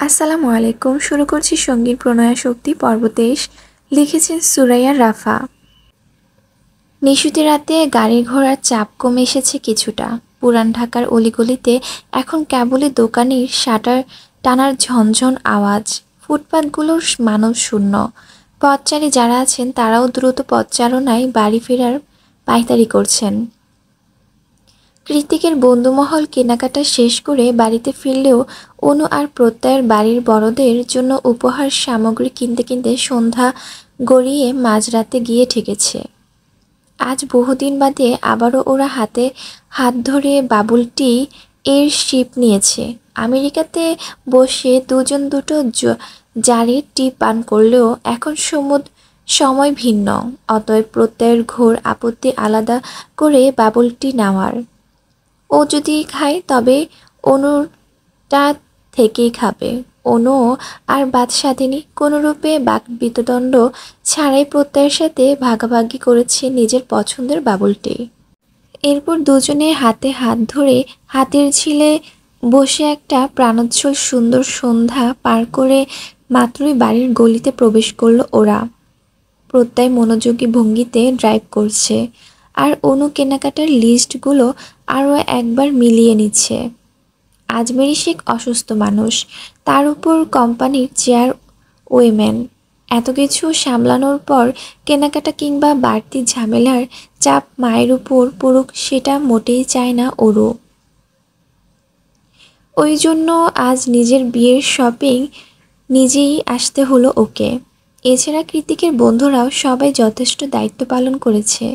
আসসালামু আলাইকুম। শুরু করছি সঙ্গীর প্রণয়াশক্তি পর্ব ২৩। লিখেছেন সুরাইয়া রাফা। নিশুতি রাতে গাড়ি ঘোড়ার চাপ কমে এসেছে কিছুটা। পুরান ঢাকার অলিগলিতে এখন কেবলই দোকানির শাটার টানার ঝনঝন আওয়াজ। ফুটপাতগুলোর মানব শূন্য। পথচারী যারা আছেন তারাও দ্রুত পথচারণায় বাড়ি ফেরার পায়তারি করছেন। কৃতিকের বন্ধুমহল কেনাকাটা শেষ করে বাড়িতে ফিরলেও অনু আর প্রত্যয়ের বাড়ির বড়দের জন্য উপহার সামগ্রী কিনতে কিনতে সন্ধ্যা গড়িয়ে মাঝরাতে গিয়ে ঠেকেছে। আজ বহুদিন বাদে আবারও ওরা হাতে হাত ধরে বাবুলটি এর শিপ নিয়েছে। আমেরিকাতে বসে দুজন দুটো জারির টি পান করলেও এখন সময় ভিন্ন। অতএব প্রত্যয়ের ঘোর আপত্তি আলাদা করে বাবুলটি নেওয়ার। ও যদি খায় তবে অনুটা থেকেই খাবে। অনুও আর বাদ সাধেনি, কোনোরূপে বাকবিতণ্ডা ছাড়াই প্রত্যয়ের সাথে ভাগাভাগি করেছে নিজের পছন্দের বাবুলটি। এরপর দুজনে হাতে হাত ধরে হাতের ঝিলে বসে একটা প্রাণোজ্জ্বল সুন্দর সন্ধ্যা পার করে মাত্রই বাড়ির গলিতে প্রবেশ করলো ওরা। প্রত্যয় মনোযোগী ভঙ্গিতে ড্রাইভ করছে, আর অনু কেনাকাটার লিস্টগুলো আরও একবার মিলিয়ে নিচ্ছে। আজমেরি শেখ অসুস্থ মানুষ, তার উপর কোম্পানির চেয়ার ওয়েম্যান। এত কিছু সামলানোর পর কেনাকাটা কিংবা বাড়তি ঝামেলার চাপ মায়ের উপর পড়ুক সেটা মোটেই চায় না ওরও। ওই জন্য আজ নিজের বিয়ের শপিং নিজেই আসতে হলো ওকে। এছাড়া কৃতিকের বন্ধুরাও সবাই যথেষ্ট দায়িত্ব পালন করেছে।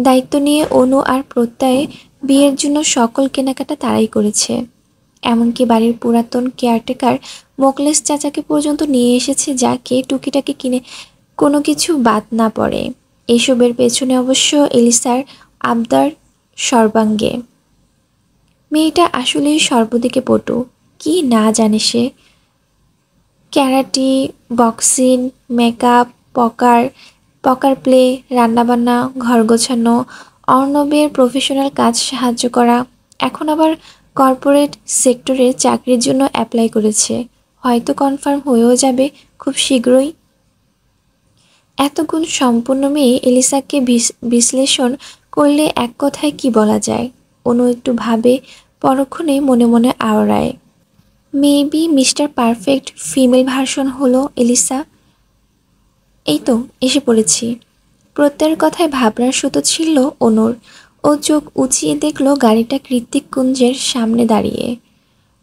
দায়িত্ব নিয়ে অনু আর প্রত্যয়ে বিয়ের জন্য সকল কেনাকাটা তারাই করেছে। এমনকি বাড়ির পুরাতন কেয়ারটেকার মোকলেস চাচাকে পর্যন্ত নিয়ে এসেছে, যাকে টুকিটাকি কিনে কোনো কিছু বাদ না পড়ে। এসবের পেছনে অবশ্য এলিসার আবদার সর্বাঙ্গে। মেয়েটা আসলেই সর্বদিকে পটু। কি না জানে সে! ক্যারাটি, বক্সিং, মেকআপ, পকার প্লে, রান্নাবান্না, ঘর গোছানো, অর্ণবের প্রফেশনাল কাজ সাহায্য করা। এখন আবার কর্পোরেট সেক্টরে চাকরির জন্য অ্যাপ্লাই করেছে। হয়তো কনফার্ম হয়েও যাবে খুব শীঘ্রই। এত গুণ সম্পন্ন মেয়ে এলিসাকে বিশ্লেষণ করলে এক কথায় কি বলা যায়? অনু একটু ভাবে, পরক্ষণে মনে মনে আওড়ায়, maybe mister perfect female version হলো এলিসা। এই তো এসে পড়েছি। প্রত্যয়ের কথায় ভাবনার সুতো ছিল অনুর। ও চোখ উঁচিয়ে দেখলো গাড়িটা কৃত্তিক কুঞ্জের সামনে দাঁড়িয়ে।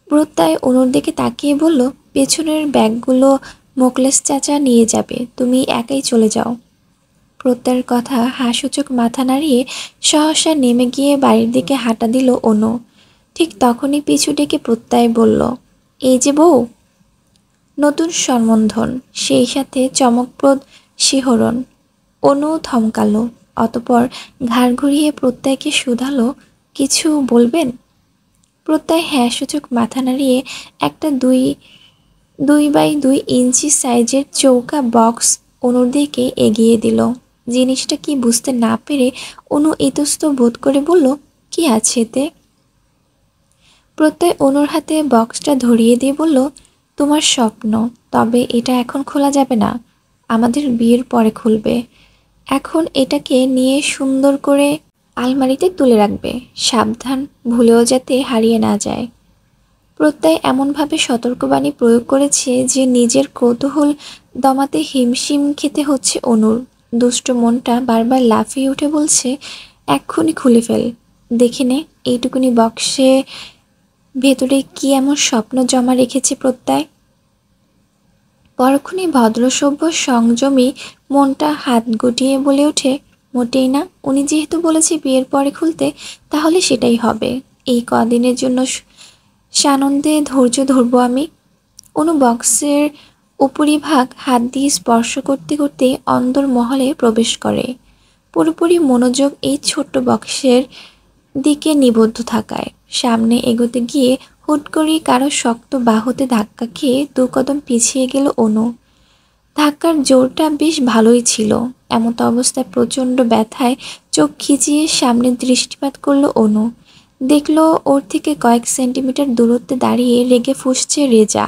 প্রত্যয় অনুর দিকে তাকিয়ে বলল, পেছনের ব্যাগগুলো মোকলেস চাচা নিয়ে যাবে, তুমি একাই চলে যাও। প্রত্যয়ের কথা হাসূচক মাথা নাড়িয়ে সহসা নেমে গিয়ে বাড়ির দিকে হাঁটা দিল অনু। ঠিক তখনই পিছু ডেকে প্রত্যয় বলল, এই যে বউ। নতুন সম্বোধন, সেই সাথে চমকপ্রদ শিহরণ। অনু থমকালো, অতঃপর ঘাড় ঘুরিয়ে প্রত্যয়কে শুধালো, কিছু বলবেন? প্রত্যয় হ্যাঁ সূচক মাথা নাড়িয়ে একটা 2x2 ইঞ্চি সাইজের চৌকা বক্স অনুর দিকে এগিয়ে দিল। জিনিসটা কি বুঝতে না পেরে অনু ইতস্তত বোধ করে বলল, কি আছে এতে? প্রত্যয় অনুর হাতে বক্সটা ধরিয়ে দিয়ে বলল, তোমার স্বপ্ন, তবে এটা এখন খোলা যাবে না, আমাদের বিয়ের পরে খুলবে। এখন এটাকে নিয়ে সুন্দর করে আলমারিতে তুলে রাখবে, সাবধান, ভুলেও যাতে হারিয়ে না যায়। প্রত্যয় এমনভাবে সতর্কবাণী প্রয়োগ করেছে যে নিজের কৌতূহল দমাতে হিমশিম খেতে হচ্ছে অনুর। দুষ্ট মনটা বারবার লাফিয়ে উঠে বলছে, এক্ষুনি খুলে ফেল, দেখে নে এইটুকুনি বক্সে ভেতরে কি এমন স্বপ্ন জমা রেখেছে প্রত্যয়। পরক্ষণে ভদ্রসভ্য সংযমী মনটা হাত গুটিয়ে বলে ওঠে, মোটেই না, উনি যেহেতু বলেছে বিয়ের পরে খুলতে, তাহলে সেটাই হবে। এই কদিনের জন্য সানন্দে ধৈর্য ধরবো আমি। অনু বক্সের উপরিভাগ হাত দিয়ে স্পর্শ করতে করতে অন্দর মহলে প্রবেশ করে। পুরোপুরি মনোযোগ এই ছোট্ট বক্সের দিকে নিবদ্ধ থাকায় সামনে এগোতে গিয়ে হুট করে কারো শক্ত বাহুতে ধাক্কা খেয়ে 2 কদম পিছিয়ে গেল অনু। ধাক্কার জোরটা বেশ ভালোই ছিল। এমত অবস্থায় প্রচণ্ড ব্যথায় চোখ খিচিয়ে সামনে দৃষ্টিপাত করলো অনু। দেখল ওর থেকে কয়েক সেন্টিমিটার দূরত্বে দাঁড়িয়ে রেগে ফুঁসছে রেজা।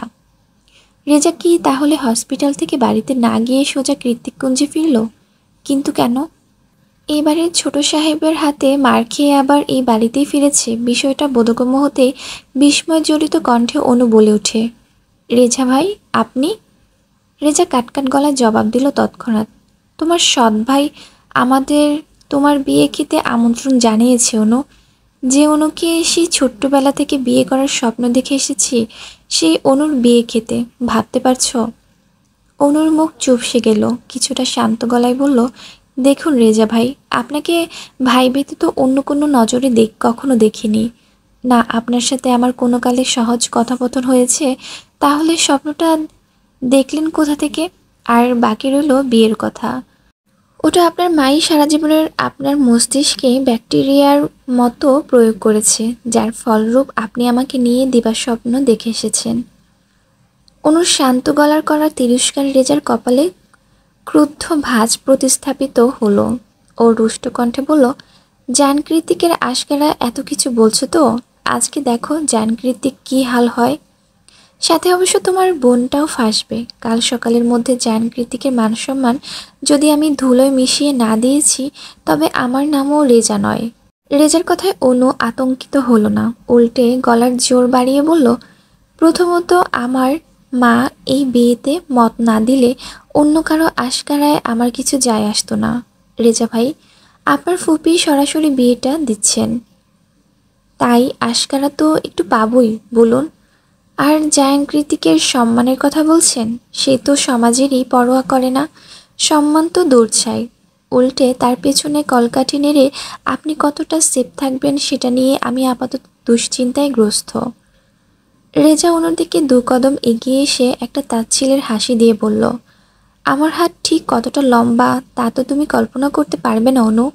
রেজা কি তাহলে হসপিটাল থেকে বাড়িতে না গিয়ে সোজা কৃত্তিককুঞ্জে ফিরল? কিন্তু কেন? এবারে ছোট সাহেবের হাতে মার খেয়ে আবার এই বাড়িতেই ফিরেছে। বিষয়টা বোধগম্য হতেই বিস্ময় জড়িত কণ্ঠে অনু বলে ওঠে, রেজা ভাই, আপনি? রেজা কাটকাট গলায় জবাব দিল তৎক্ষণাৎ, তোমার সৎ ভাই আমাদের তোমার বিয়ে খেতে আমন্ত্রণ জানিয়েছে অনু। যে অনুকে সেই ছোট্টবেলা থেকে বিয়ে করার স্বপ্ন দেখে এসেছি, সেই অনুর বিয়ে খেতে, ভাবতে পারছো? অনুর মুখ চুপসে গেল। কিছুটা শান্ত গলায় বলল, দেখুন রেজা ভাই, আপনাকে ভাই ব্যতীত অন্য কোনো নজরে কখনো দেখিনি। না আপনার সাথে আমার কোনো কালে সহজ কথোপকথন হয়েছে, তাহলে স্বপ্নটা দেখলেন কোথা থেকে? আর বাকি রইল বিয়ের কথা। ওটা আপনার মাই সারা জীবনের আপনার মস্তিষ্কে ব্যাকটেরিয়ার মতো প্রয়োগ করেছে, যার ফলরূপ আপনি আমাকে নিয়ে দিবাস্বপ্ন দেখে এসেছেন। অনুর শান্ত গলার করা তিরস্কার রেজার কপালে ক্রুদ্ধ ভাঁজ প্রতিস্থাপিত হলো। ও রুষ্ট কণ্ঠে বলল, জানকৃতিকের আশকারা এত কিছু বলছো তো, আজকে দেখো জানকৃতিক কি হাল হয়। সাথে অবশ্য তোমার বোনটাও ফাঁসবে। কাল সকালের মধ্যে জানকৃতিকের মানসম্মান যদি আমি ধুলোয় মিশিয়ে না দিয়েছি, তবে আমার নামও রেজা নয়। রেজার কথায় অনু আতঙ্কিত হলো না, উল্টে গলার জোর বাড়িয়ে বলল, প্রথমত আমার মা এই বিয়েতে মত না দিলে অন্য কারো আশকারায় আমার কিছু যায় আসতো না। রেজা ভাই, আপনার ফুপি সরাসরি বিয়েটা দিচ্ছেন, তাই আশকারা তো একটু পাবই বলুন। আর জায়ান-কৃতিকের সম্মানের কথা বলছেন, সে তো সমাজেরই পরোয়া করে না। সম্মান তো দূর ছাই, উল্টে তার পেছনে কলকাঠি নেড়ে আপনি কতটা সেফ থাকবেন সেটা নিয়ে আমি আপাতত দুশ্চিন্তায় গ্রস্ত। রেজা অন্যদিকে দু কদম এগিয়ে এসে একটা তাচ্ছিলের হাসি দিয়ে বলল, আমার হাত ঠিক কতটা লম্বা তা তো তুমি কল্পনা করতে পারবে না অনু।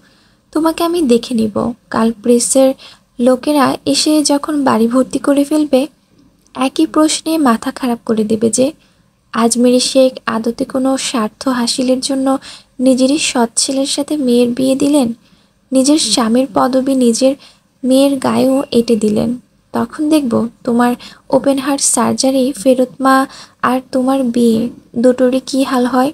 তোমাকে আমি দেখে নিব। কাল প্রেসের লোকেরা এসে যখন বাড়ি ভর্তি করে ফেলবে, একই প্রশ্নে মাথা খারাপ করে দেবে যে আজমেরি শেখ আদতে কোনো স্বার্থ হাসিলের জন্য নিজেরই সৎ ছেলের সাথে মেয়ের বিয়ে দিলেন, নিজের স্বামীর পদবি নিজের মেয়ের গায়েও এঁটে দিলেন। তখন দেখব তোমার ওপেন হার্ট সার্জারি ফেরত মা আর তোমার বিয়ে দুটোরই কী হাল হয়।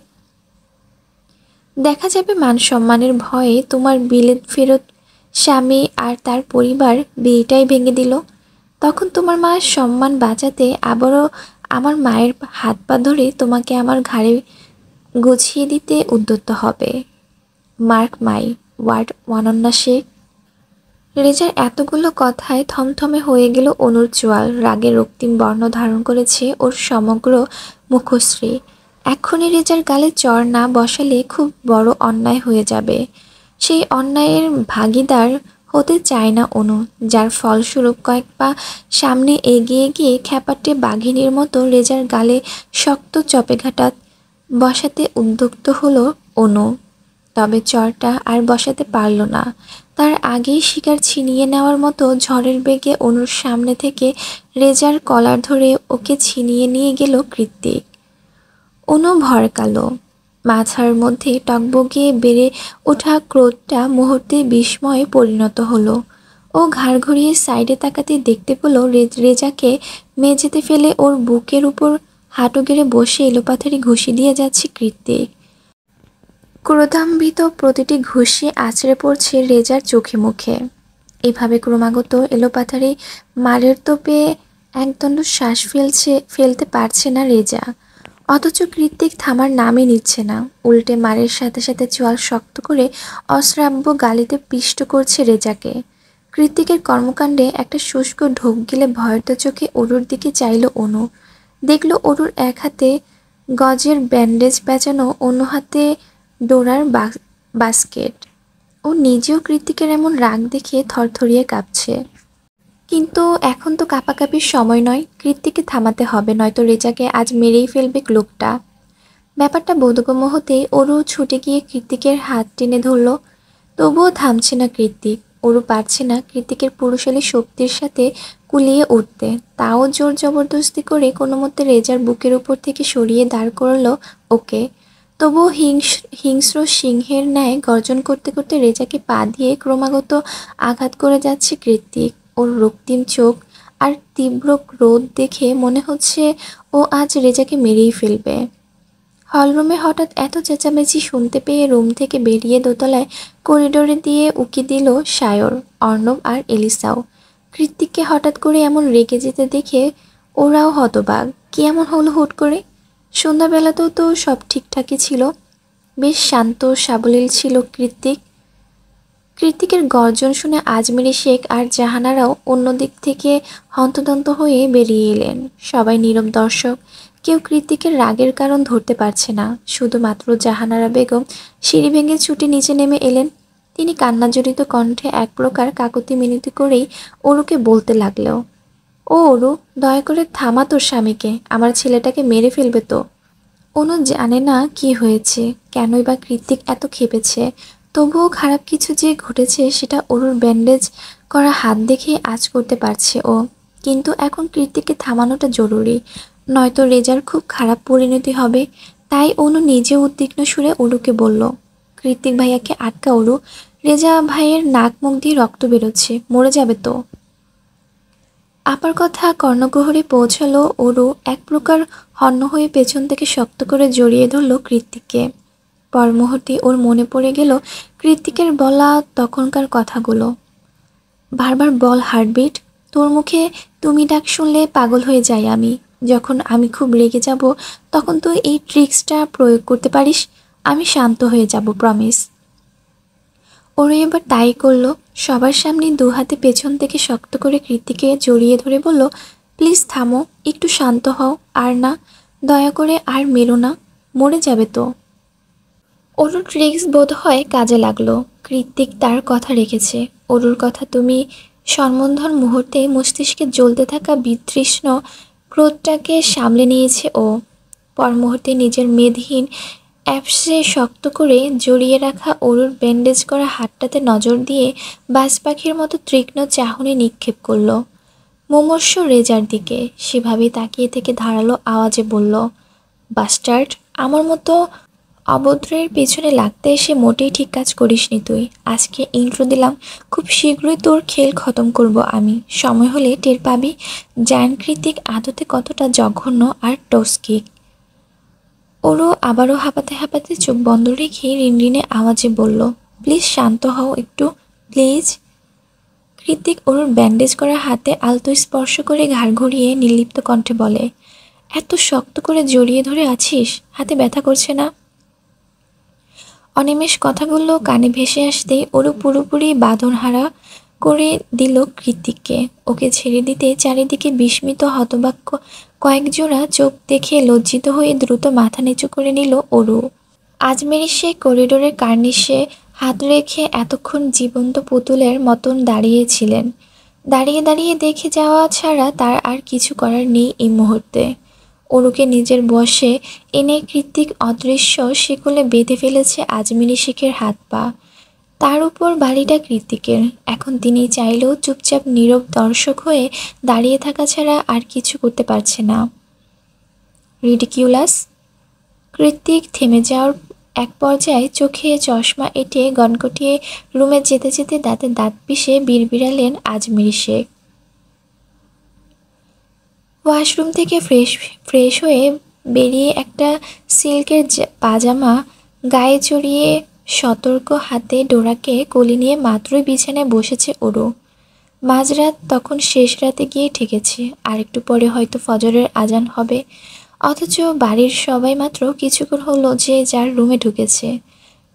দেখা যাবে মান সম্মানের ভয়ে তোমার বিলেত ফেরত স্বামী আর তার পরিবার বিয়েটাই ভেঙে দিল। তখন তোমার মায়ের সম্মান বাঁচাতে আবারও আমার মায়ের হাত পা ধরে তোমাকে আমার ঘাড়ে গুছিয়ে দিতে উদ্যত হবে। Mark my word Ananya Sheikh. রেজার এতগুলো কথায় থমথমে হয়ে গেল অনুর চোয়াল। রাগে রক্তিম বর্ণ ধারণ করেছে ওর সমগ্র মুখশ্রী। এক্ষুনি রেজার গালে চড় না বসালে খুব বড় অন্যায় হয়ে যাবে। সেই অন্যায়ের ভাগীদার হতে চায় না অনু, যার ফলস্বরূপ কয়েক পা সামনে এগিয়ে গিয়ে খ্যাপাটে বাঘিনীর মতো রেজার গালে শক্ত চপেঘাটা বসাতে উদ্যুক্ত হলো অনু। তবে চরটা আর বসাতে পারল না। তার আগেই শিকার ছিনিয়ে নেওয়ার মতো ঝড়ের বেগে অনুর সামনে থেকে রেজার কলার ধরে ওকে ছিনিয়ে নিয়ে গেল কৃত্তিক। অনু ভরকালো, মাথার মধ্যে টকবগিয়ে বেড়ে ওঠা ক্রোধটা মুহূর্তে বিস্ময়ে পরিণত হলো। ও ঘাড় ঘুরিয়ে সাইডে তাকাতে দেখতে পেল রেজাকে মেঝেতে ফেলে ওর বুকের উপর হাঁটু গেড়ে বসে এলোপাথারি ঘুষি দিয়ে যাচ্ছে কৃত্তিক। ক্রোধান্বিত প্রতিটি ঘুষি আছড়ে পড়ছে রেজার চোখে মুখে। এভাবে ক্রমাগত এলোপাথারি মারের তোপে একদণ্ড শ্বাস ফেলতে পারছে না রেজা। অথচ কৃত্তিক থামার নামই নিচ্ছে না, উল্টে মারের সাথে সাথে চোয়াল শক্ত করে অশ্রাব্য গালিতে পিষ্ট করছে রেজাকে। কৃত্তিকের কর্মকাণ্ডে একটা শুষ্ক ঢোক গেলে ভয়ত চোখে অরুর দিকে চাইল অনু। দেখল অরুর এক হাতে গজের ব্যান্ডেজ পেঁচানো, অন্য হাতে ডোরার বাস্কেট। ও নিজেও কৃত্তিকের এমন রাগ দেখে থরথরিয়ে কাঁপছে। কিন্তু এখন তো কাঁপাকাঁপির সময় নয়, কৃত্তিকে থামাতে হবে, নয়তো রেজাকে আজ মেরেই ফেলবে লোকটা। ব্যাপারটা বোধগম্য হতেই ওরু ছুটে গিয়ে কৃত্তিকের হাত টেনে ধরল। তবুও থামছে না কৃত্তিক। ওরু পারছে না কৃত্তিকের পুরুষালী শক্তির সাথে কুলিয়ে উঠতে, তাও জোর জবরদস্তি করে কোনো মতে রেজার বুকের উপর থেকে সরিয়ে দাঁড় করল ওকে। তবুও হিংস্র সিংহের ন্যায় গর্জন করতে করতে রেজাকে পা দিয়ে ক্রমাগত আঘাত করে যাচ্ছে কৃত্তিক। ওর রক্তিম চোখ আর তীব্র ক্রোধ দেখে মনে হচ্ছে ও আজ রেজাকে মেরেই ফেলবে। হলরুমে হঠাৎ এত চেঁচামেচি শুনতে পেয়ে রুম থেকে বেরিয়ে দোতলায় করিডোরে দিয়ে উকি দিল সায়র, অর্ণব আর এলিসাও। কৃত্তিককে হঠাৎ করে এমন রেগে যেতে দেখে ওরাও হতবাক। কি এমন হলো হুট করে? সন্ধ্যাবেলাতেও তো সব ঠিকঠাকই ছিল, বেশ শান্ত সাবলীল ছিল কৃত্তিক। কৃত্তিকের গর্জন শুনে আজমিরি শেখ আর জাহানারাও অন্যদিক থেকে হন্তদন্ত হয়ে বেরিয়ে এলেন। সবাই নীরব দর্শক, কেউ কৃত্তিকের রাগের কারণ ধরতে পারছে না। শুধুমাত্র জাহানারা বেগম সিঁড়ি ভেঙে ছুটে নিচে নেমে এলেন। তিনি কান্নাজড়িত কণ্ঠে এক প্রকার কাকুতি মিনতি করেই অরুকে বলতে লাগলো, ও অরু, দয়া করে থামা তোর স্বামীকে, আমার ছেলেটাকে মেরে ফেলবে তো। অনু জানে না কি হয়েছে, কেনই বা কৃত্তিক এত ক্ষেপেছে। তবুও খারাপ কিছু যে ঘটেছে সেটা অরুর ব্যান্ডেজ করা হাত দেখে আঁচ করতে পারছে ও। কিন্তু এখন কৃত্তিককে থামানোটা জরুরি, নয়তো রেজার খুব খারাপ পরিণতি হবে। তাই অনু নিজে উদ্বিগ্ন সুরে অরুকে বলল, কৃত্তিক ভাইয়াকে আটকা অরু, রেজা ভাইয়ের নাক মুখ দিয়ে রক্ত বেরোচ্ছে, মরে যাবে তো। আপার কথা কর্ণগহ্বরে পৌঁছালো অরু এক প্রকার হন্য হয়ে পেছন থেকে শক্ত করে জড়িয়ে ধরল কৃত্তিককে। পর মুহূর্তে ওর মনে পড়ে গেল কৃত্তিকের বলা তখনকার কথাগুলো। বারবার বল হার্টবিট, তোর মুখে তুমি ডাক শুনলে পাগল হয়ে যাই আমি। যখন আমি খুব রেগে যাব তখন তুই এই ট্রিক্সটা প্রয়োগ করতে পারিস, আমি শান্ত হয়ে যাব, প্রমিস। ওরা এবার তাই করলো। সবার সামনে দু হাতে পেছন থেকে শক্ত করে কৃত্তিকে জড়িয়ে ধরে বলল, প্লিজ থামো, একটু শান্ত হও, আর না, দয়া করে আর মেরো না, মরে যাবে তো। অরুর ট্রিক্স বোধ হয় কাজে লাগলো। কৃত্তিক তার কথা রেখেছে। অরুর কথা তুমি সম্বন্ধর মুহূর্তে মস্তিষ্কে জ্বলতে থাকা বিতৃষ্ণ ক্রোধটাকে সামলে নিয়েছে ও। পর মুহূর্তে নিজের মেদহীন অ্যাপসে শক্ত করে জড়িয়ে রাখা অরুর ব্যান্ডেজ করা হাতটাতে নজর দিয়ে বাজ পাখির মতো তীক্ষ্ণ চাহনি নিক্ষেপ করল মুমূর্ষু রেজার দিকে। সেভাবেই তাকিয়ে থেকে ধারালো আওয়াজে বলল, বাস্টার্ড, আমার মতো অভদ্রের পেছনে লাগতে এসে মোটেই ঠিক কাজ করিসনি তুই। আজকে ইন্ট্রো দিলাম, খুব শীঘ্রই তোর খেল খতম করব আমি। সময় হলে টের পাবি জায়ান্ট কৃত্তিক আদতে কতটা জঘন্য আর টস্কি। ওরও আবারও হাঁপাতে হাঁপাতে চোখ বন্ধ রেখে রিনরিনে আওয়াজে বলল, প্লিজ শান্ত হও একটু, প্লিজ। কৃত্তিক ওরুর ব্যান্ডেজ করা হাতে আলতো স্পর্শ করে ঘাড় ঘুরিয়ে নির্লিপ্ত কণ্ঠে বলে, এত শক্ত করে জড়িয়ে ধরে আছিস, হাতে ব্যথা করছে না? অনিমেষ কথাগুলো কানে ভেসে আসতেই ওরু পুরোপুরি বাঁধনহারা করে দিল কৃত্তিককে। ওকে ছেড়ে দিতে চারিদিকে বিস্মিত হতবাক কয়েক জোড়া চোখ দেখে লজ্জিত হয়ে দ্রুত মাথা নিচু করে নিল অরু। আজমেরি সে করিডোরের কার্নিশে হাত রেখে এতক্ষণ জীবন্ত পুতুলের মতন দাঁড়িয়েছিলেন। দাঁড়িয়ে দাঁড়িয়ে দেখে যাওয়া ছাড়া তার আর কিছু করার নেই এই মুহূর্তে। অরুকে নিজের বশে এনে কৃত্তিক অদৃশ্য শিকলে বেঁধে ফেলেছে আজমিরি শেখের হাত পা। তার উপর বাড়িটা কৃত্তিকের। এখন তিনি চাইলেও চুপচাপ নীরব দর্শক হয়ে দাঁড়িয়ে থাকা ছাড়া আর কিছু করতে পারছে না। রিডিকিউলাস। কৃত্তিক থেমে যাওয়ার এক পর্যায়ে চোখে চশমা এঁটে গনগটিয়ে রুমে যেতে যেতে দাঁতে দাঁত পিষে বিড়বিড়ালেন আজমিরি শেখ। ওয়াশরুম থেকে ফ্রেশ হয়ে বেরিয়ে একটা সিল্কের পাজামা গায়ে জড়িয়ে সতর্ক হাতে ডোরাকে কোলে নিয়ে মাত্রই বিছানায় বসেছে অরু। মাঝরাত তখন শেষ রাতে গিয়ে ঠেকেছে, আর একটু পরে হয়তো ফজরের আজান হবে। অথচ বাড়ির সবাই মাত্র কিছুক্ষণ হলো যে যার রুমে ঢুকেছে।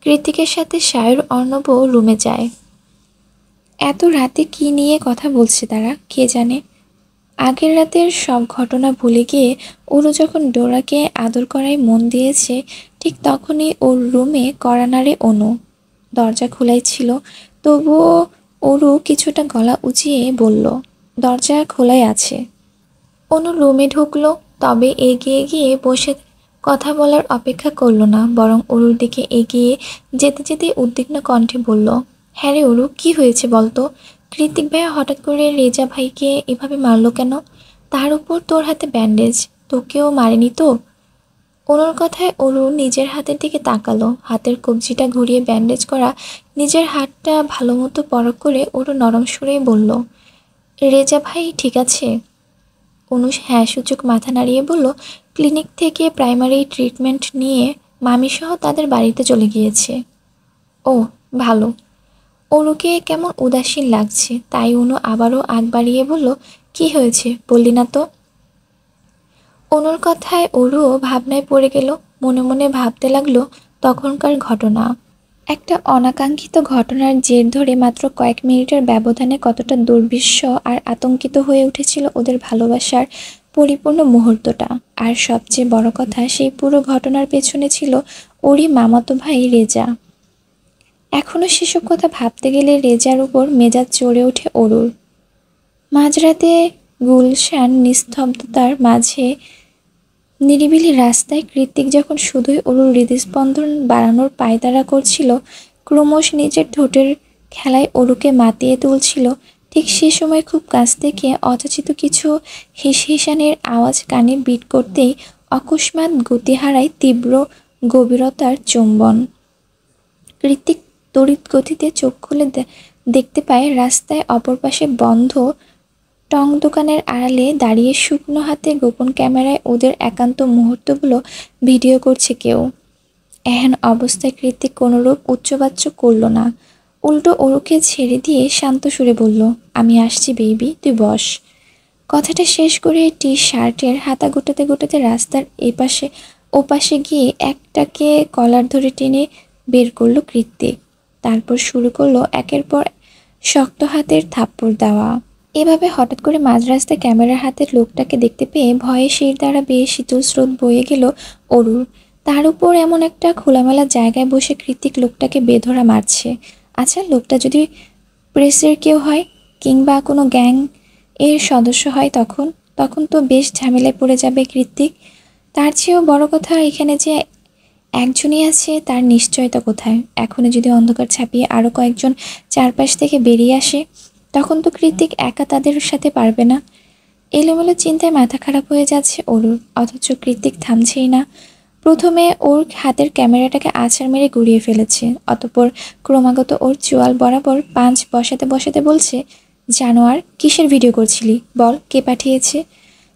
কৃত্তিকের সাথে সায়র অর্ণবও রুমে যায়। এত রাতে কি নিয়ে কথা বলছে তারা কে জানে। আগের রাতের সব ঘটনা ভুলে গিয়ে ওরু যখন ডোরাকে আদর করায় মন দিয়েছে, ঠিক তখনই ওর রুমে কড়া নাড়ে অনু। দরজা খোলাই ছিল, তবুও ওরু কিছুটা গলা উঁচিয়ে বলল, দরজা খোলাই আছে। অনু রুমে ঢুকলো, তবে এগিয়ে গিয়ে বসে কথা বলার অপেক্ষা করলো না, বরং অরুর দিকে এগিয়ে যেতে যেতে উদ্বিগ্ন কণ্ঠে বলল, হ্যাঁ রে অরু, কি হয়েছে বলতো? কৃত্তিক ভাইয়া হঠাৎ করে রেজা ভাইকে এভাবে মারলো কেন? তার উপর তোর হাতে ব্যান্ডেজ, তোকেও মারেনি তো? অনুর কথায় অরু নিজের হাতের দিকে তাকালো। হাতের কবজিটা ঘুরিয়ে ব্যান্ডেজ করা নিজের হাতটা ভালো মতো পরখ করে অরু নরম সুরেই বলল, রেজা ভাই ঠিক আছে? অনু হ্যাঁ সূচক মাথা নাড়িয়ে বলল, ক্লিনিক থেকে প্রাইমারি ট্রিটমেন্ট নিয়ে মামিসহ তাদের বাড়িতে চলে গিয়েছে। ও ভালো। অনুকে কেমন উদাসীন লাগছে, তাই অনু আবারও আগ বাড়িয়ে বলল, কি হয়েছে বললি না তো? অনুর কথায় ওরও ভাবনায় পড়ে গেল। মনে মনে ভাবতে লাগলো তখনকার ঘটনা। একটা অনাকাঙ্ক্ষিত ঘটনার জের ধরে মাত্র কয়েক মিনিটের ব্যবধানে কতটা দুর্বিষহ আর আতঙ্কিত হয়ে উঠেছিল ওদের ভালোবাসার পরিপূর্ণ মুহূর্তটা। আর সবচেয়ে বড় কথা, সেই পুরো ঘটনার পেছনে ছিল ওরই মামাতো ভাই রেজা। এখনও সেসব কথা ভাবতে গেলে রেজার উপর মেজাজ চড়ে ওঠে অরুর। মাঝরাতে গুলশান নিস্তব্ধতার মাঝে নিরিবিলি রাস্তায় কৃত্তিক যখন শুধুই অরুর হৃদস্পন্দন বাড়ানোর পায়তারা করছিল, ক্রমশ নিজের ঠোঁটের খেলায় অরুকে মাতিয়ে তুলছিল, ঠিক সে সময় খুব কাছ থেকে অযাচিত কিছু হিসহিসানির আওয়াজ কানে বিট করতেই অকস্মাৎ গতি হারায় তীব্র গভীরতার চুম্বন। কৃত্তিক তড়িৎ গতিতে চোখ খুলে দেখতে পায় রাস্তায় অপর পাশে বন্ধ টং দোকানের আড়ালে দাঁড়িয়ে শুকনো হাতে গোপন ক্যামেরায় ওদের একান্ত মুহূর্তগুলো ভিডিও করছে কেউ। এহেন অবস্থায় কৃত্তিক কোনোরূপ উচ্চবাচ্য করল না, উল্টো ওরুকে ছেড়ে দিয়ে শান্ত সুরে বলল, আমি আসছি বেবি, তুই বস। কথাটা শেষ করে টি শার্টের হাতা গোটাতে গোটাতে রাস্তার এপাশে ওপাশে গিয়ে একটাকে কলার ধরে টেনে বের করলো কৃত্তিক। তারপর শুরু করলো একের পর শক্ত হাতের থাপ্পড় দেওয়া। এভাবে হঠাৎ করে মাঝ রাস্তায় ক্যামেরার হাতের লোকটাকে দেখতে পেয়ে ভয়ে শির দ্বারা বেয়ে শীতল স্রোত বয়ে গেল অরুর। তার উপর এমন একটা খোলামেলা জায়গায় বসে কৃত্তিক লোকটাকে বেধরা মারছে। আচ্ছা, লোকটা যদি প্রেসের কেউ হয় কিংবা কোনো গ্যাং এর সদস্য হয়, তখন তখন তো বেশ ঝামেলায় পড়ে যাবে কৃত্তিক। তার চেয়েও বড় কথা, এখানে যে একজনই আছে তার নিশ্চয়তা কোথায়? এখনই যদি অন্ধকার ছাপিয়ে আরও কয়েকজন চারপাশ থেকে বেরিয়ে আসে, তখন তো কৃত্তিক একা তাদের সাথে পারবে না। এলোমেলো চিন্তায় মাথা খারাপ হয়ে যাচ্ছে অরুর, অথচ কৃত্তিক থামছেই না। প্রথমে ওর হাতের ক্যামেরাটাকে আছাড় মেরে গুড়িয়ে ফেলেছে, অতঃপর ক্রমাগত ওর চোয়াল বরাবর পাঁচ বসাতে বসাতে বলছে, জানোয়ার, কিসের ভিডিও করছিলি? বল, কে পাঠিয়েছে?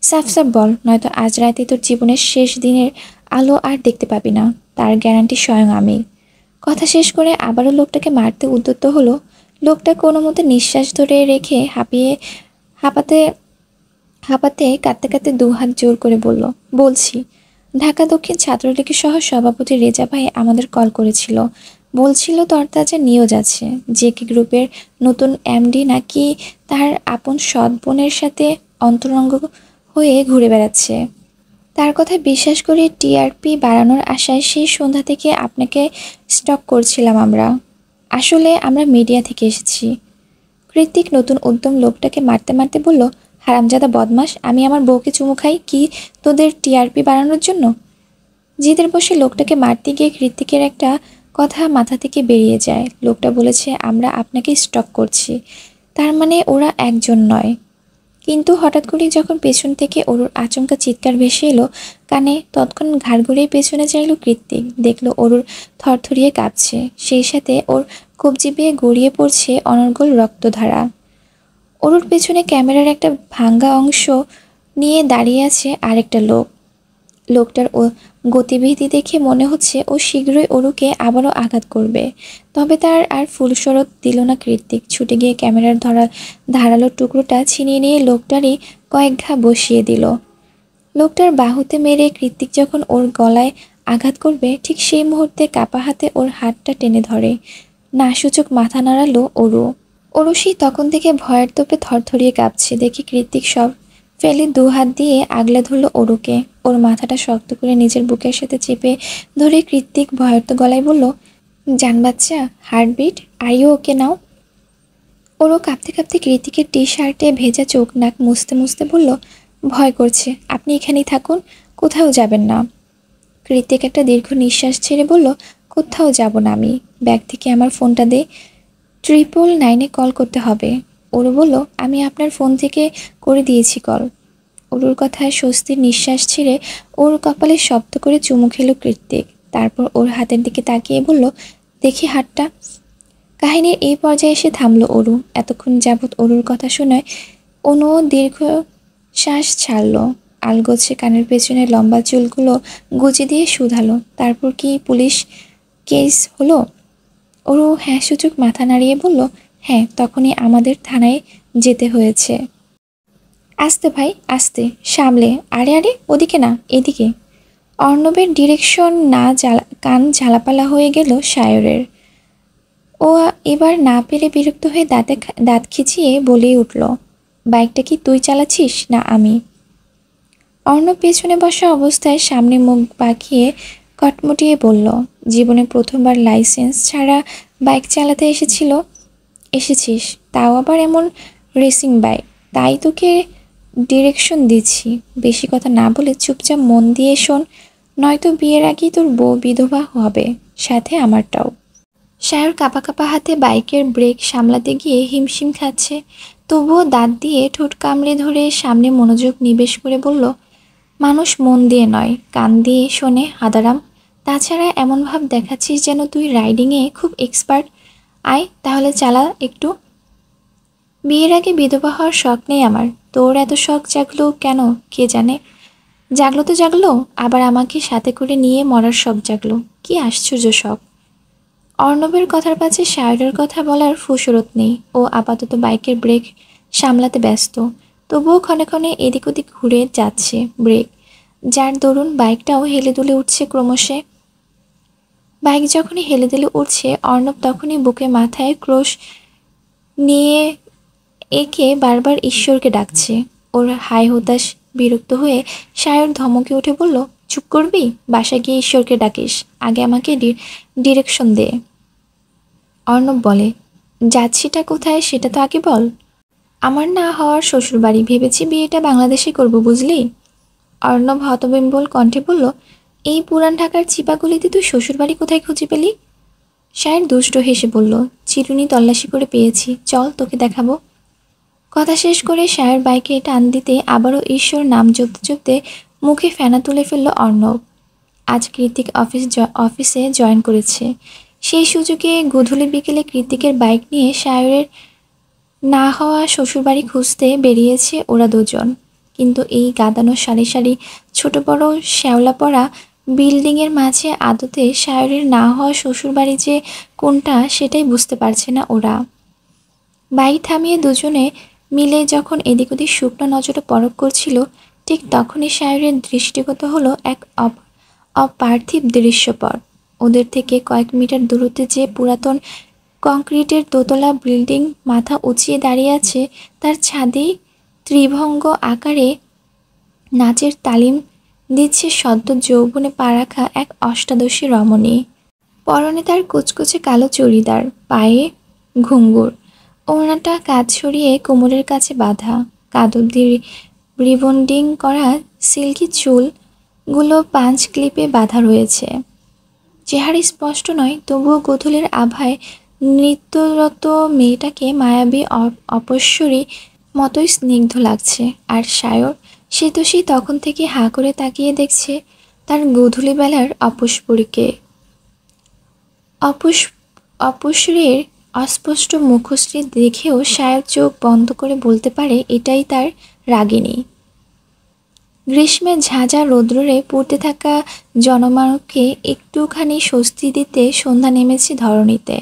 সাফ সাফ বল, নয়তো আজ রাতে তোর জীবনের শেষ দিনের আলো আর দেখতে পাবি না। তার গ্যারান্টি স্বয়ং আমি। কথা শেষ করে আবারও লোকটাকে মারতে উদ্যত হলো। লোকটা কোনো মতে নিঃশ্বাস ধরে রেখে হাঁপাতে হাঁপাতে কাঁদতে কাঁদতে দুহাত জোর করে বলল, বলছি, ঢাকা দক্ষিণ ছাত্রলীগের সহ সভাপতি রেজা ভাই আমাদের কল করেছিল। বলছিল তরতাজা নিউজ আছে, জেকে গ্রুপের নতুন এমডি নাকি তার আপন সৎ বোনের সাথে অন্তরঙ্গ হয়ে ঘুরে বেড়াচ্ছে। তার কথা বিশ্বাস করে টিআরপি বাড়ানোর আশায় সেই সন্ধ্যা থেকে আপনাকে স্টক করছিলাম আমরা। আসলে আমরা মিডিয়া থেকে এসেছি। কৃত্তিক নতুন উদ্যম লোকটাকে মারতে মারতে বলল, হারামজাদা বদমাস, আমি আমার বউকে চুমু খাই কি তোদের টিআরপি বাড়ানোর জন্য? জিদের বসে লোকটাকে মারতে গিয়ে কৃত্তিকের একটা কথা মাথা থেকে বেরিয়ে যায়। লোকটা বলেছে আমরা আপনাকে স্টক করছি, তার মানে ওরা একজন নয়। কিন্তু হঠাৎ করেই যখন পেছন থেকে অরুর আচমকা চিৎকার ভেসে এলো কানে, তৎক্ষণাৎ ঘাড় ঘুরিয়ে পেছনে চাইল কৃত্তিক। দেখলো অরুর থরথরিয়ে কাঁপছে, সেই সাথে ওর কবজি বেয়ে গড়িয়ে পড়ছে অনর্গল রক্তধারা। অরুর পেছনে ক্যামেরার একটা ভাঙ্গা অংশ নিয়ে দাঁড়িয়ে আছে আরেকটা লোক। লোকটার গতিবিধি দেখে মনে হচ্ছে ও শীঘ্রই অরুকে আবারও আঘাত করবে। তবে তার আর ফুলশরৎ দিল না কৃত্তিক। ছুটে গিয়ে ক্যামেরার ধারালো টুকরোটা ছিনিয়ে নিয়ে লোকটারই কয়েক ঘা বসিয়ে দিল। লোকটার বাহুতে মেরে কৃত্তিক যখন ওর গলায় আঘাত করবে, ঠিক সেই মুহূর্তে কাপা হাতে ওর হাতটা টেনে ধরে। না সূচক মাথা নাড়ালো অরু। অরুষি তখন থেকে ভয়ের তোপে থরথরিয়ে কাঁপছে দেখে কৃত্তিক সব ফেলে দু হাত দিয়ে আগলে ধরল অরুকে। ওর মাথাটা শক্ত করে নিজের বুকের সাথে চেপে ধরে কৃত্তিক ভয়ার্ত গলায় বলল, জান বাচ্চা, হার্টবিট, আর ইউ ওকে নাও? ওরও কাঁপতে কাঁপতে কৃত্তিকের টি শার্টে ভেজা চোখ নাক মুছতে মুছতে বলল, ভয় করছে, আপনি এখানেই থাকুন, কোথাও যাবেন না। কৃত্তিক একটা দীর্ঘ নিঃশ্বাস ছেড়ে বলল, কোথাও যাব না আমি। ব্যাগ থেকে আমার ফোনটা দে, 999-এ কল করতে হবে। ওরু বলল, আমি আপনার ফোন থেকে করে দিয়েছি কল। অরুর কথায় স্বস্তির নিঃশ্বাস ছেড়ে ওর কপালে শব্দ করে চুমু খেল কৃত্তিক। তারপর ওর হাতের দিকে তাকিয়ে বলল, দেখি হাতটা। কাহিনীর এই পর্যায়ে এসে থামলো অরু। এতক্ষণ যাবৎ অরুর কথা শুনে অনু দীর্ঘ শ্বাস ছাড়ল, আলগোছে কানের পেছনে লম্বা চুলগুলো গুজে দিয়ে শুধালো, তারপর কি পুলিশ কেস হলো? ওরও হ্যাঁ সূচক মাথা নাড়িয়ে বলল, হ্যাঁ, তখনই আমাদের থানায় যেতে হয়েছে। আস্তে ভাই আস্তে, সামলে। আরে আরে, ওদিকে না, এদিকে। অর্ণবের ডিরেকশন না কান ঝালাপালা হয়ে গেল সায়রের। ও এবার না পেরে বিরক্ত হয়ে দাঁত খিচিয়ে বলেই উঠল, বাইকটা কি তুই চালাচ্ছিস না আমি? অর্ণব পেছনে বসা অবস্থায় সামনে মুখ বাঁকিয়ে কটমটিয়ে বলল, জীবনে প্রথমবার লাইসেন্স ছাড়া বাইক চালাতে এসেছিস, তাও আবার এমন রেসিং বাইক। তাই তোকে ডিরেকশন দিচ্ছি। বেশি কথা না বলে চুপচাপ মন দিয়ে শোন, নয়তো বিয়ের আগেই তোর বউ বিধবা হবে, সাথে আমারটাও। সায়র কাঁপা কাঁপা হাতে বাইকের ব্রেক সামলাতে গিয়ে হিমশিম খাচ্ছে, তবুও দাঁত দিয়ে ঠোঁট কামড়ে ধরে সামনে মনোযোগ নিবেশ করে বলল, মানুষ মন দিয়ে নয়, কান দিয়ে শোনে হাদারাম। তাছাড়া এমন ভাব দেখাচ্ছিস যেন তুই রাইডিংয়ে খুব এক্সপার্ট। আয় তাহলে চালা একটু। বিয়ের আগে বিধবা হওয়ার শখ নেই আমার, তোর এত শখ জাগলো কেন কে জানে। জাগলো তো জাগলো, আবার আমাকে সাথে করে নিয়ে মরার শখ জাগলো। কি আশ্চর্য শখ। অর্ণবের কথার পাশে সায়রের কথা বলার ফুসরত নেই। ও আপাতত বাইকের ব্রেক সামলাতে ব্যস্ত, তবুও ক্ষণে ক্ষণে এদিক ওদিক ঘুরে যাচ্ছে ব্রেক, যার দরুন বাইকটাও হেলে দুলে উঠছে ক্রমশে। বাইক যখনই হেলে দুলে উঠছে, অর্ণব তখনই বুকে মাথায় ক্রোশ নিয়ে একে বারবার ঈশ্বরকে ডাকছে। ওর হাই হুতাশ বিরক্ত হয়ে সায়র ধমকে উঠে বলল, চুপ করবি? বাসায় গিয়ে ঈশ্বরকে ডাকিস, আগে আমাকে ডিরেকশন দে। অর্ণব বলে, যাচ্ছিটা কোথায় সেটা তো আগে বল। আমার না হওয়ার শ্বশুরবাড়ি, ভেবেছি বিয়েটা বাংলাদেশে করব, বুঝলি। অর্ণব হতবিম্বল কণ্ঠে বলল, এই পুরান ঢাকার চিপাগুলিতে তুই শ্বশুরবাড়ি কোথায় খুঁজে পেলি? সায়র দুষ্ট হেসে বলল, চিরুনি তল্লাশি করে পেয়েছি, চল তোকে দেখাবো। কথা শেষ করে সায়র বাইকে টান দিতে আবারও ঈশ্বর নাম জপতে জপতে মুখে ফেনা তুলে ফেলল অর্ণব। আজ কৃতিক অফিসে জয়েন করেছে। সেই সুযোগে গধূলি বিকেলে কৃতিকের বাইক নিয়ে সায়রের না হওয়া শ্বশুরবাড়ি খুঁজতে বেরিয়েছে ওরা দুজন। কিন্তু এই গাদানো সারি সারি ছোট বড় শ্যাওলা পড়া বিল্ডিংয়ের মাঝে আদতে সায়রের না হওয়া শ্বশুরবাড়ি যে কোনটা সেটাই বুঝতে পারছে না ওরা। বাইক থামিয়ে দুজনে মিলে যখন এদিক ওদিক শুকনো নজরে পরখ করছিল, ঠিক তখনই সায়রের দৃষ্টিগত হলো এক অপার্থিব দৃশ্যপট। ওদের থেকে কয়েক মিটার দূরত্বে যে পুরাতন কংক্রিটের দোতলা বিল্ডিং মাথা উঁচিয়ে দাঁড়িয়ে আছে, তার ছাদেই ত্রিভঙ্গ আকারে নাচের তালিম দিচ্ছে সদ্য যৌবনে পা রাখা এক অষ্টাদশী রমণী। পরনে তার কুচকুচে কালো চুড়িদার, পায়ে ঘুঙ্গুর, ওড়নাটা কাঁধ সরিয়ে কোমরের কাছে বাঁধা, কাঁধ অব্দি রিবন্ডিং করা সিল্কি চুলগুলো পাঞ্চ ক্লিপে বাঁধা রয়েছে। চেহারা স্পষ্ট নয়, তবুও গোধূলির আভায় নৃত্যরত মেয়েটাকে মায়াবী অপশ্বরী মতোই স্নিগ্ধ লাগছে। আর সায়র, সে তো সেই তখন থেকে হাঁ করে তাকিয়ে দেখছে তার গোধূলিবেলার অপস্ফুরীকে। অপসরের অস্পষ্ট মুখশ্রী দেখেও সায়র চোখ বন্ধ করে বলতে পারে এটাই তার রাগিনী। গ্রীষ্মের ঝাঁঝা রৌদ্রে পুড়তে থাকা জনমানবকে একটুখানি স্বস্তি দিতে সন্ধ্যা নেমেছে ধরণীতে।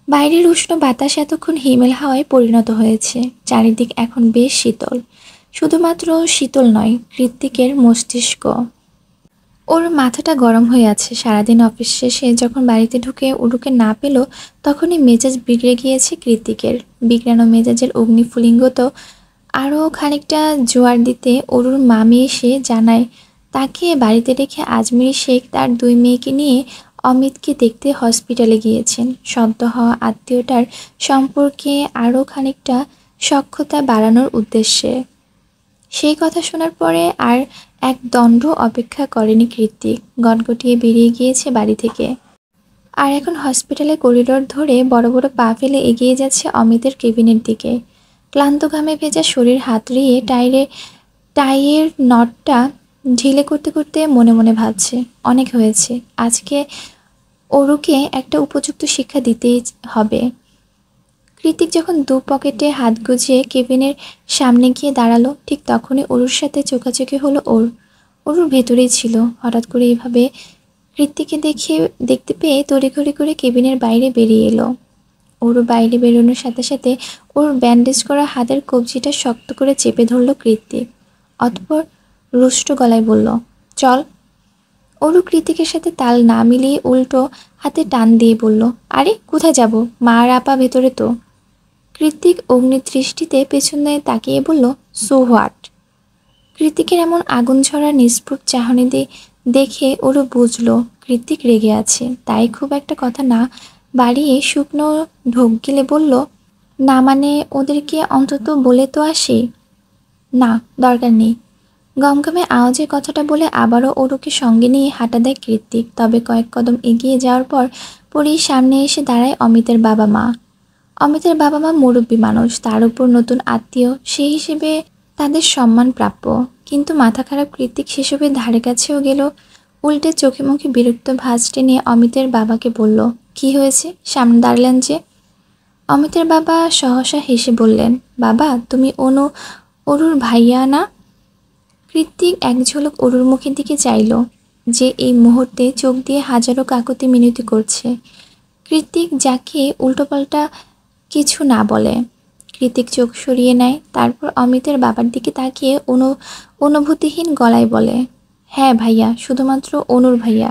বাইরের উষ্ণ বাতাস এতক্ষণ হিমেল হাওয়ায় পরিণত হয়েছে। চারিদিক এখন বেশ শীতল। শুধুমাত্র শীতল নয়, কৃত্তিকের মস্তিষ্ক। ওর মাথাটা গরম হয়ে আছে। সারাদিন অফিস শেষে যখন বাড়িতে ঢুকে উড়ুকে না পেল, তখনই মেজাজ বিগড়ে গিয়েছে কৃত্তিকের। বিগড়ানো মেজাজের অগ্নিফুলিঙ্গ তো আরও খানিকটা জোয়ার দিতে অরুর মামি এসে জানায়, তাকে বাড়িতে রেখে আজমিরি শেখ তার 2 মেয়েকে নিয়ে অমিতকে দেখতে হসপিটালে গিয়েছেন, সদ্য হওয়া আত্মীয়টার সম্পর্কে আরও খানিকটা সখ্যতা বাড়ানোর উদ্দেশ্যে। সেই কথা শোনার পরে আর এক দণ্ড অপেক্ষা করেনি কৃত্তিক, গটগটিয়ে বেরিয়ে গিয়েছে বাড়ি থেকে। আর এখন হসপিটালে করিডোর ধরে বড় বড় পা ফেলে এগিয়ে যাচ্ছে অমিতের কেবিনের দিকে। ক্লান্ত ঘামে ভেজা শরীর হাতড়িয়ে টাইয়ের নটটা ঢিলে করতে করতে মনে মনে ভাবছে, অনেক হয়েছে, আজকে অরুকে একটা উপযুক্ত শিক্ষা দিতেই হবে। কৃতিক যখন দু পকেটে হাত গুজিয়ে কেবিনের সামনে গিয়ে দাঁড়ালো, ঠিক তখনই অরুর সাথে চোখাচোখি হলো ওর। অরুর ভেতরেই ছিল। হঠাৎ করে এভাবে কৃতিককে দেখতে পেয়ে তড়িঘড়ি করে কেবিনের বাইরে বেরিয়ে এলো। ওর বাইরে বেরোনোর সাথে সাথে ওর ব্যান্ডেজ করা হাতের কবজিটা শক্ত করে চেপে ধরল কৃতিক। অতঃপর রুষ্ট গলায় বলল, চল। অরু কৃতিকের সাথে তাল না মিলিয়ে উল্টো হাতে টান দিয়ে বলল, আরে কোথায় যাব? মা আর আপা ভেতরে তো। কৃতিক অগ্নিদৃষ্টিতে পেছনে তাকিয়ে বলল, সো হোয়াট? কৃতিকের এমন আগুন ঝরা নিষ্প্রভ চাহনি দেখে ওরও বুঝলো কৃতিক রেগে আছে। তাই খুব একটা কথা না বাড়িয়ে শুকনো ঢোক গিলে বলল, না মানে ওদেরকে অন্তত বলে তো আসি। না, দরকার নেই। গমগমে আওয়াজে কথাটা বলে আবারও ওরুকে সঙ্গে নিয়ে হাঁটা দেয় কৃতিক। তবে কয়েক কদম এগিয়ে যাওয়ার পর পরই সামনে এসে দাঁড়ায় অমিতের বাবা মা। অমিতের বাবা মা মুরব্বী মানুষ, তার উপর নতুন আত্মীয়, সেই হিসেবে তাদের সম্মান প্রাপ্য। কিন্তু মাথা খারাপ কৃতিক সেসবের ধারে কাছেও গেল। উল্টে চোখে মুখে বিরক্ত ভাঁজ টেনে অমিতের বাবাকে বলল, কি হয়েছে, সামনে দাঁড়ালেন যে? অমিতের বাবা সহসা হেসে বললেন, বাবা তুমি অরুর ভাইয়া না? কৃতিক এক ঝলক অরুর মুখের দিকে চাইল, যে এই মুহূর্তে চোখ দিয়ে হাজারো কাকুতি মিনতি করছে। কৃতিক যাকে উল্টোপাল্টা কিছু না বলে। কৃতিক চোখ সরিয়ে নেয়, তারপর অমিতের বাবার দিকে তাকিয়ে অনুভূতিহীন গলায় বলে, হ্যাঁ ভাইয়া, শুধুমাত্র অনুর ভাইয়া।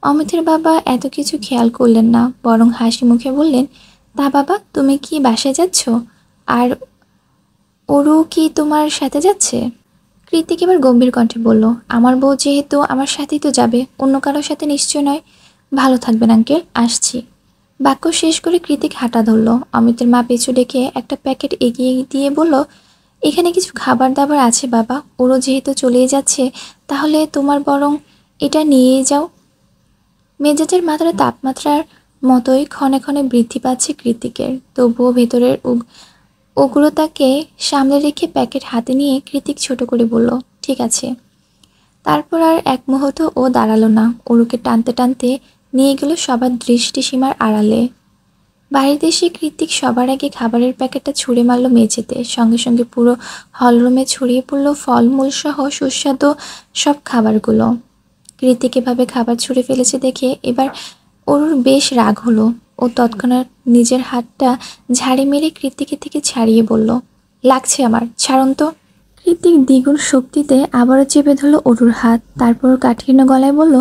অমিতের বাবা এত কিছু খেয়াল করলেন না, বরং হাসি মুখে বললেন, তা বাবা তুমি কি বাসায় যাচ্ছ? আর ওরও কি তোমার সাথে যাচ্ছে? কৃতিক এবার গম্ভীর কণ্ঠে বলল, আমার বউ যেহেতু আমার সাথেই তো যাবে, অন্য কারোর সাথে নিশ্চয় নয়। ভালো থাকবেন আঙ্কেল, আসছি। বাক্য শেষ করে কৃতিক হাঁটা ধরল। অমিতের মা পিছু ডেকে একটা প্যাকেট এগিয়ে দিয়ে বলল, এখানে কিছু খাবার দাবার আছে বাবা, ওরও যেহেতু চলেই যাচ্ছে, তাহলে তোমার বরং এটা নিয়ে যাও। মেজাজের মাত্রা তাপমাত্রার মতোই ক্ষণে ক্ষণে বৃদ্ধি পাচ্ছে কৃতিকের, তবুও ভেতরের উগ্রতাকে সামলে রেখে প্যাকেট হাতে নিয়ে কৃতিক ছোট করে বলল, ঠিক আছে। তারপর আর এক মুহূর্ত ও দাঁড়ালো না, অরুকে টানতে টানতে নিয়ে গেল সবার দৃষ্টিসীমার আড়ালে। বাড়িতে এসে কৃতিক সবার আগে খাবারের প্যাকেটটা ছুঁড়ে মারল মেঝেতে। সঙ্গে সঙ্গে পুরো হলরুমে ছড়িয়ে পড়ল ফলমূল সহ সুস্বাদু সব খাবারগুলো। কৃতিক এভাবে খাবার ছুঁড়ে ফেলেছে দেখে এবার অরুর বেশ রাগ হলো। ও তৎক্ষণাৎ নিজের হাতটা ঝাড়ি মেরে কৃতিকের থেকে ছাড়িয়ে বলল, লাগছে আমার, ছাড়ুন তো। কৃতিক দ্বিগুণ শক্তিতে আবারও চেপে ধরল অরুর হাত, তারপর কাঠিন্য গলায় বলল,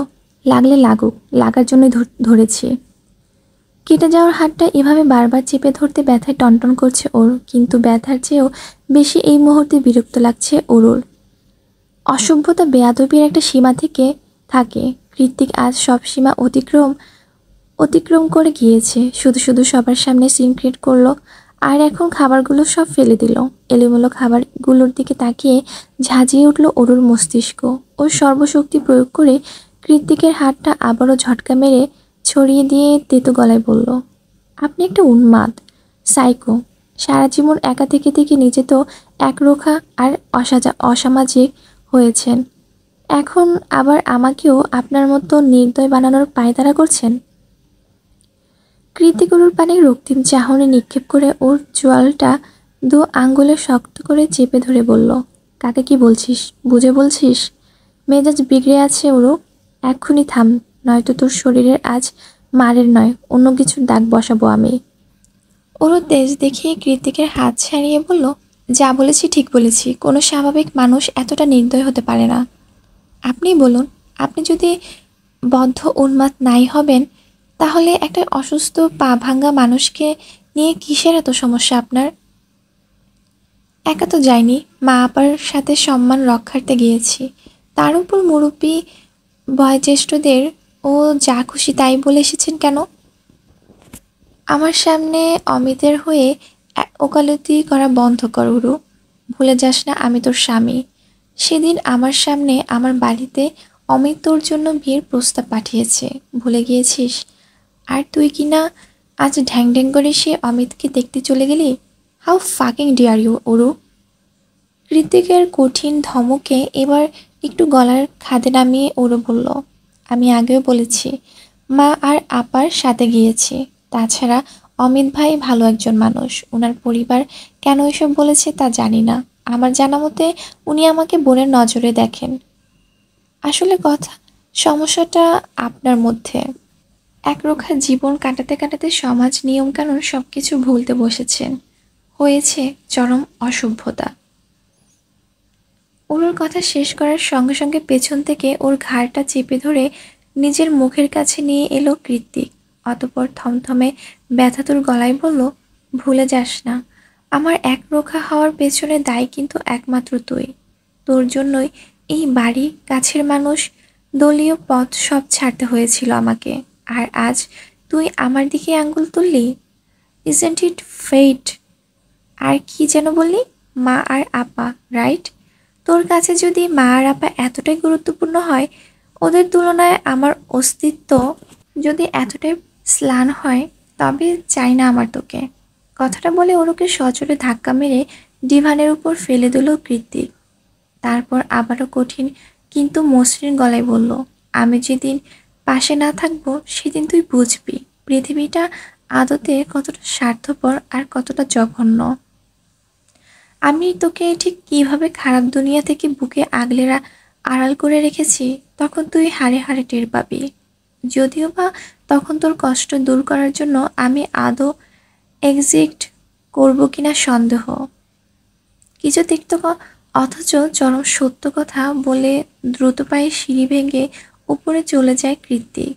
লাগলে লাগুক, লাগার জন্যই ধরেছি। কেটে যাওয়ার হাতটা এভাবে বারবার চেপে ধরতে ব্যথায় টনটন করছে ওর, কিন্তু ব্যথার চেয়েও বেশি এই মুহূর্তে বিরক্ত লাগছে অরুর। অসভ্যতা বেয়াদবির একটা সীমা থেকে থাকে। কৃতিক আজ সব সীমা অতিক্রম করে গিয়েছে। শুধু শুধু সবার সামনে সিন ক্রিয়েট করলো, আর এখন খাবারগুলো সব ফেলে দিল। এলোমেলো খাবারগুলোর দিকে তাকিয়ে ঝাঁঝিয়ে উঠল অরুর মস্তিষ্ক। ওর সর্বশক্তি প্রয়োগ করে কৃতিকের হাতটা আবারও ঝটকা মেরে ছড়িয়ে দিয়ে তেতো গলায় বলল, আপনি একটা উন্মাদ, সাইকো। সারা জীবন একা থেকে থেকে নিজে তো একরোখা আর অসামাজিক হয়েছেন, এখন আবার আমাকেও আপনার মতো নির্দয় বানানোর পায়তারা করছেন। কৃতিকুরুর পানে রক্তিম চাহনি নিক্ষেপ করে ওর চোয়ালটা দু আঙ্গুলে শক্ত করে চেপে ধরে বলল, কাকে কি বলছিস, বুঝে বলছিস? মেজাজ বিগড়ে আছে ওরও, এক্ষুনি থাম, নয়তো তোর শরীরের আজ মারের নয় অন্য কিছুর দাগ বসাবো আমি। ওরও তেজ দেখিয়ে কৃতিকের হাত ছাড়িয়ে বলল, যা বলেছি ঠিক বলেছি, কোনো স্বাভাবিক মানুষ এতটা নির্দয় হতে পারে না। আপনি বলুন, আপনি যদি বদ্ধ উন্মাদ নাই হবেন, তাহলে একটা অসুস্থ পা ভাঙ্গা মানুষকে নিয়ে কিসের এত সমস্যা আপনার? একা তো যাইনি, মা আপার সাথে সম্মান রক্ষার্থে গিয়েছি। তার উপর মুরব্বী বয়োজ্যেষ্ঠদের ও যা খুশি তাই বলে এসেছেন কেন? আমার সামনে অমিতের হয়ে ওকালতি করা বন্ধ কর উরু। ভুলে যাস না আমি তোর স্বামী। সেদিন আমার সামনে আমার বাড়িতে অমিত তোর জন্য বিয়ের প্রস্তাব পাঠিয়েছে, ভুলে গিয়েছিস? আর তুই কি না আজ ঢ্যাং ঢ্যাং করে সে অমিতকে দেখতে চলে গেলি? How fucking dare you Aru. কৃতিকের কঠিন ধমকে এবার একটু গলার খাদে নামিয়ে ওরু বলল, আমি আগেও বলেছি মা আর আপার সাথে গিয়েছি, তাছাড়া অমিত ভাই ভালো একজন মানুষ, ওনার পরিবার কেন এসব বলেছে তা জানি না। আমার জানা মতে উনি আমাকে বোনের নজরে দেখেন। আসলে কথা সমস্যাটা আপনার মধ্যে। একরোখা জীবন কাটাতে কাটাতে সমাজ নিয়মকানুন সবকিছু ভুলতে বসেছেন। হয়েছে চরম অসভ্যতা। ওর কথা শেষ করার সঙ্গে সঙ্গে পেছন থেকে ওর ঘাড়টা চেপে ধরে নিজের মুখের কাছে নিয়ে এলো কৃত্তিক। অতঃপর থমথমে ব্যথাতুর গলায় বলল, ভুলে যাস না, আমার একরোখা হওয়ার পেছনে দায়ী কিন্তু একমাত্র তুই। তোর জন্যই এই বাড়ি, কাছের মানুষ, দলীয় পথ সব ছাড়তে হয়েছিল আমাকে। আর আজ তুই আমার দিকে আঙ্গুল তুললি। ইজন্ট ইট ফেট? আর কি যেন বললি? মা আর আপা, রাইট? তোর কাছে যদি মা আর আপা এতটাই গুরুত্বপূর্ণ হয়, ওদের তুলনায় আমার অস্তিত্ব যদি এতটাই স্লান হয়, তবে চাই না আমার তোকে। কথাটা বলে ওরকে সজোরে ধাক্কা মেরে ডিভানের উপর ফেলে দিল কৃত্তিক। তারপর আবারও কঠিন কিন্তু মসৃণ গলায় বলল, আমি যেদিন পাশে না থাকবো সেদিন তুই বুঝবি পৃথিবীটা আদতে কতটা স্বার্থপর আর কতটা জঘন্য। আমি তোকে ঠিক কিভাবে খারাপ দুনিয়া থেকে বুকে আগলে আড়াল করে রেখেছি, তখন তুই হাড়ে হাড়ে টের পাবি। যদিও বা তখন তোর কষ্ট দূর করার জন্য আমি আদৌ এক্সিস্ট করবো কিনা সন্দেহ। কিছু তিক্ত অথচ চরম সত্য কথা বলে দ্রুত পায়ে সিঁড়ি ভেঙে উপরে চলে যায় কৃত্তিক।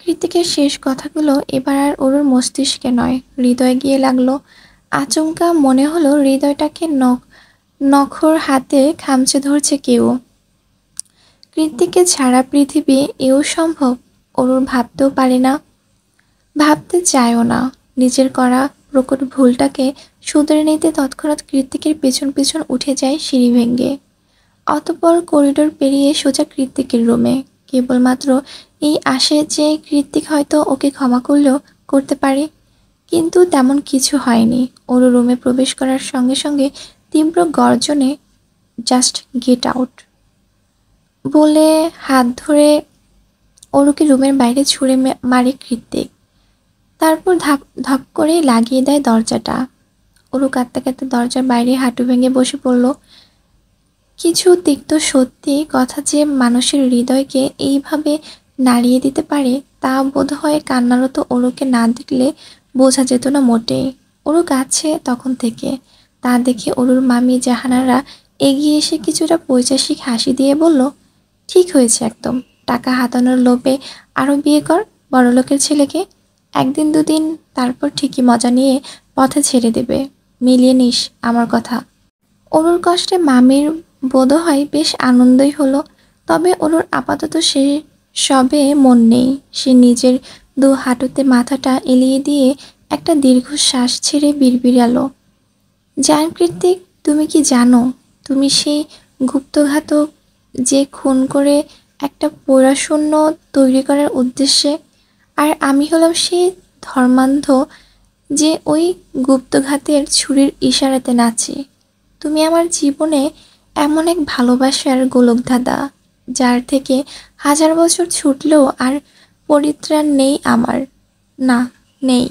কৃত্তিকের শেষ কথাগুলো এবার আর ওর মস্তিষ্কে নয়, হৃদয়ে গিয়ে লাগলো। আচমকা মনে হলো হৃদয়টাকে নখর হাতে খামচে ধরছে কেউ। কৃত্তিককে ছাড়া পৃথিবী এও সম্ভব? অরুর ভাবতেও পারে না, ভাবতে চায়ও না। নিজের করা প্রকট ভুলটাকে শুধরে নিতে তৎক্ষণাৎ কৃত্তিকের পেছন পেছন উঠে যায় সিঁড়ি ভেঙে। অতঃপর করিডোর পেরিয়ে সোজা কৃত্তিকের রুমে। কেবলমাত্র এই আশে যে কৃত্তিক হয়তো ওকে ক্ষমা করলেও করতে পারে। কিন্তু তেমন কিছু হয়নি। ওর রুমে প্রবেশ করার সঙ্গে সঙ্গে তীব্র গর্জনে জাস্ট গেট আউট বলে হাত ধরে ওরুকে রুমের বাইরে ছুঁড়ে মারে কৃত্তিক। তারপর ধপ করে লাগিয়ে দেয় দরজাটা। ওরু কাঁদতে কাঁদতে দরজার বাইরে হাঁটু ভেঙে বসে পড়ল। কিছু তিক্ত সত্যি কথা যে মানুষের হৃদয়কে এইভাবে নাড়িয়ে দিতে পারে, তা বোধহয় কান্নারত ওরুকে না দেখলে বোঝা যেত না মোটেই। ওরু কাছে তখন থেকে। তা দেখে ওরুর মামি জাহানারা এগিয়ে এসে কিছুটা পৈশাসিক হাসি দিয়ে বলল, ঠিক হয়েছে একদম, টাকা হাতানোর লোভে আরও বিয়ে কর বড়লোকের ছেলেকে। একদিন দুদিন, তারপর ঠিকই মজা নিয়ে পথে ছেড়ে দেবে। মিলিয়ে নিস আমার কথা। অরুর কষ্টে মামির বোধহয় বেশ আনন্দই হলো। তবে অরুর আপাতত সে সবে মন নেই। সে নিজের দু হাঁটুতে মাথাটা এলিয়ে দিয়ে একটা দীর্ঘশ্বাস ছেড়ে বিড়বিড়ালো, জান কৃত্তিক, তুমি কি জানো তুমি সেই গুপ্তঘাতক যে খুন করে একটা পৌরাশূন্য তৈরি করার উদ্দেশ্যে, আর আমি হলাম সেই ধর্মান্ধ যে ওই গুপ্তঘাতের ছুরির ইশারাতে নাচে। তুমি আমার জীবনে এমন এক ভালোবাসার গোলকধাঁধা, যার থেকে 1000 বছর ছুটলেও আর পরিত্রাণ নেই আমার। না, নেই।